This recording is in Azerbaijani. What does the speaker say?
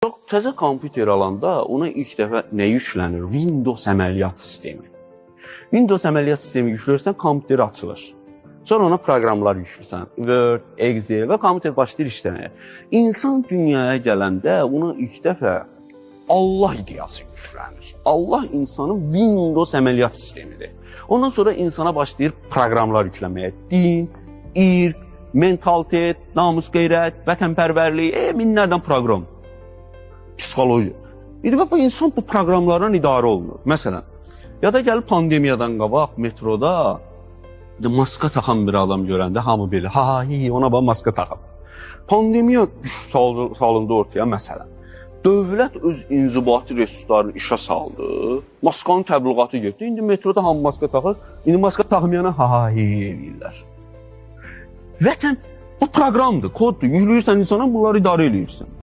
Çox təzə kompüter alanda ona ilk dəfə nə yüklənir? Windows əməliyyat sistemi. Windows əməliyyat sistemi yükləyirsən, kompüter açılır. Sonra ona proqramlar yükləyirsən. Word, Excel və kompüter başlayır işləməyə. İnsan dünyaya gələndə ona ilk dəfə Allah ideyası yüklənir. Allah insanın Windows əməliyyat sistemidir. Ondan sonra insana başlayır proqramlar yükləməyə. Din, irq, mentalitet, namus, qeyrət, vətənpərvərlik, minlərdən proqram. Psixologiya. Bir də bu insan bu proqramlardan idarə olunur. Məsələn, ya da gəlib pandemiyadan qabaq metroda maska taxan bir adam görəndə hamı belə, ona bax maska taxıb. Pandemiya salındı ortaya məsələn. Dövlət öz inzibati resurslarını işə saldı, maskanın təbliğatı getdi. İndi metroda hamı maska taxır, indi maska taxmayana eləyirlər. Vətən bu proqramdır, koddur. Yükləyirsən insana, bunları idarə eləyirsən.